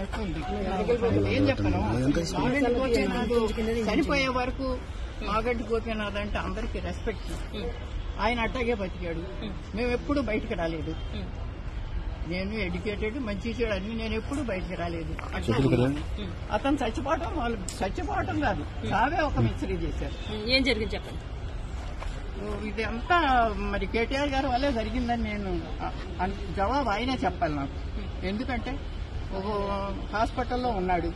హక్కు ఉంది. ఏం చెప్పను, మాగంటి గోపీనాథ్ చనిపోయే వరకు మాగంటి గోపీనాథ్ అంటే అందరికీ రెస్పెక్ట్. ఆయన అట్టాగే బతికాడు. మేము ఎప్పుడు బయటకు రాలేదు. నేను ఎడ్యుకేటెడ్, మంచి చెడు అన్ని, నేను ఎప్పుడు బయటకు రాలేదు. అతను చచ్చిపోవటం కాదు, చావే ఒక మిస్టరీ చేశారు. ఏం జరిగింది చెప్పండి. ఇది అంతా మరి కేటీఆర్ గారి వల్లే జరిగిందని నేను జవాబు ఆయనే చెప్పాలి నాకు. ఎందుకంటే ఒక హాస్పిటల్లో ఉన్నాడు,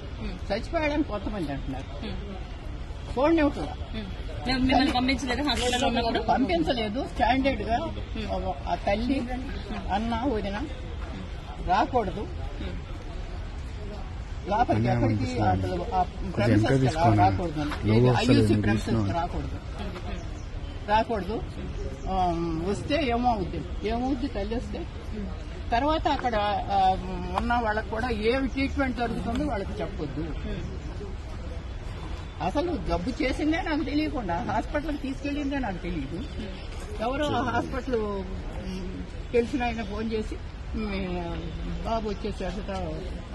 చచ్చిపోయాడని కొంతమంది అంటున్నారు. చూడనివ్వట్లా, పంపించలేదు. స్టాండర్డ్ గా ఆ తల్లి అన్న వదిన రాకూడదు లోపలికి, ఎక్కడికి రాకూడదు, ఐయూసీ ప్రెమిసెస్ రాకూడదు. వస్తే ఏమవుద్ది తల్లి వస్తే తర్వాత అక్కడ ఉన్న వాళ్ళకి కూడా ఏమి ట్రీట్మెంట్ జరుగుతుందో వాళ్ళకి చెప్పొద్దు. అసలు జబ్బు చేసిందే నాకు తెలియకుండా హాస్పిటల్కి తీసుకెళ్లిందే నాకు తెలియదు. ఎవరో హాస్పిటల్ తెలిసిన ఆయన ఫోన్ చేసి బాబు వచ్చేసాడట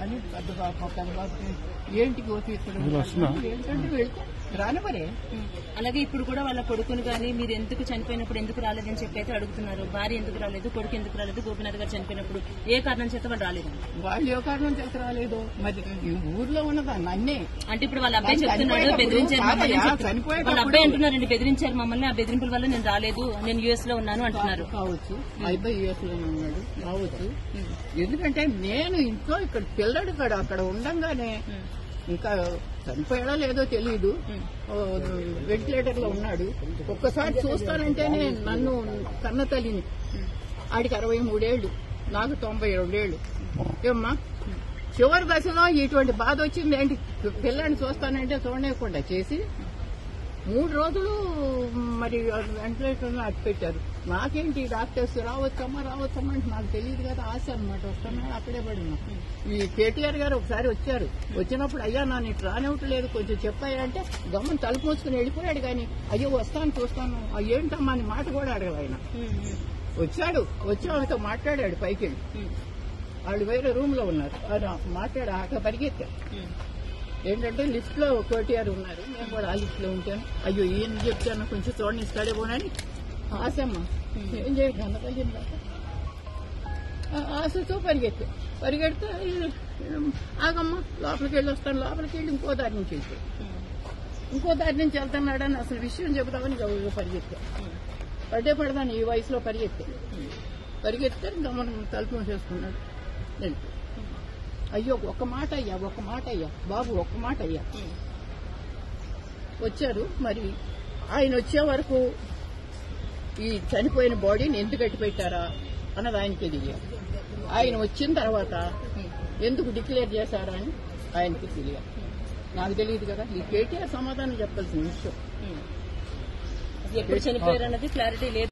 అని పెద్ద బాబు ఏంటి గోపి ఏంటంటే వెళ్తే రానివరే. అలాగే ఇప్పుడు కూడా వాళ్ళ కొడుకుని కానీ మీరు ఎందుకు చనిపోయినప్పుడు ఎందుకు రాలేదని చెప్పి అయితే అడుగుతున్నారు. భార్య ఎందుకు రాలేదు, కొడుకు ఎందుకు రాలేదు, గోపీనాథ్ గారు చనిపోయినప్పుడు ఏ కారణం చేత వాళ్ళు రాలేదు. వాళ్ళు ఏ కారణం చేత రాలేదు మరి ఊర్లో ఉన్నదాన్ని అన్నీ అంటే ఇప్పుడు వాళ్ళ అబ్బాయి చెప్తున్నాడు బెదిరించారు వాళ్ళ అబ్బాయి అంటున్నారండి, బెదిరించారు మమ్మల్ని, ఆ బెదిరింపుల వల్ల నేను రాలేదు, నేను యుఎస్ లో ఉన్నాను అంటున్నారు. కావచ్చు, అబ్బాయి యుఎస్ లో ఉన్నాడు కావచ్చు. ఎందుకంటే నేను ఇంట్లో ఇక్కడ పిల్లడు అక్కడ ఉండంగానే ఇంకా చనిపోయాడో లేదో తెలియదు, వెంటిలేటర్ లో ఉన్నాడు. ఒక్కసారి చూస్తానంటేనే నన్ను కన్న తల్లిని, ఆడికి 63 ఏళ్లు, నాకు 92 ఏళ్లు. ఏమ్మా చివరి దశలో ఇటువంటి బాధ వచ్చింది ఏంటి, పిల్లాన్ని చూస్తానంటే చూడలేకుండా చేసి 3 రోజులు మరి వెంటిలేటర్ లో అట్టు పెట్టారు. నాకేంటి డాక్టర్స్ రావచ్చమ్మా అంటే నాకు తెలియదు కదా, ఆశ అనమాట. వస్తున్నా అక్కడే పడినా. ఈ కేటీఆర్ గారు ఒకసారి వచ్చారు, వచ్చినప్పుడు అయ్యా నన్ను ఇటు రానివ్వట్లేదు కొంచెం చెప్పాయా అంటే గమ్మని తలుపు మూసుకుని వెళ్ళిపోయాడు. కానీ అయ్యో వస్తాను చూస్తాను ఏంటమ్మా అని మాట కూడా అడగదు ఆయన. వచ్చి ఆమెతో మాట్లాడాడు పైకి వెళ్ళి, వాళ్ళు వేరే రూమ్ లో ఉన్నారు, మాట్లాడి పరిగెత్తారు. ఏంటంటే లిస్ట్ లో కేటీఆర్ ఉన్నారు, నేను కూడా ఆ లిస్ట్ లో ఉంటాను. అయ్యో ఈయన చెప్తాను కొంచెం చూడండి ఇస్తాడే పోనని ఆశమ్మ ఏం చేయదు అన్నతల్లింది కాక ఆశతో పరిగెడితే ఆగమ్మ లోపలికి వెళ్ళి వస్తాను, లోపలికి వెళ్ళి ఇంకో దారి నుంచి వెళ్తున్నాడని అసలు విషయం చెబుతామని పరిగెత్తా. పడదాను ఈ వయసులో పరిగెత్తే గమనం తలుపు మూసేసుకున్నాడు. అయ్యో ఒక్క మాట అయ్యా బాబు, ఒక్క మాట అయ్యా. వచ్చారు. మరి ఆయన వచ్చే వరకు ఈ చనిపోయిన బాడీని ఎందుకు కట్టి పెట్టారా అన్నది ఆయనకి తెలియదు. ఆయన వచ్చిన తర్వాత ఎందుకు డిక్లేర్ చేశారా అని ఆయనకి తెలియదు. నాకు తెలియదు కదా. ఈ కేటీఆర్ సమాధానం చెప్పాల్సిన విషయం. ఎప్పుడు చనిపోయారన్నది క్లారిటీ లేదు.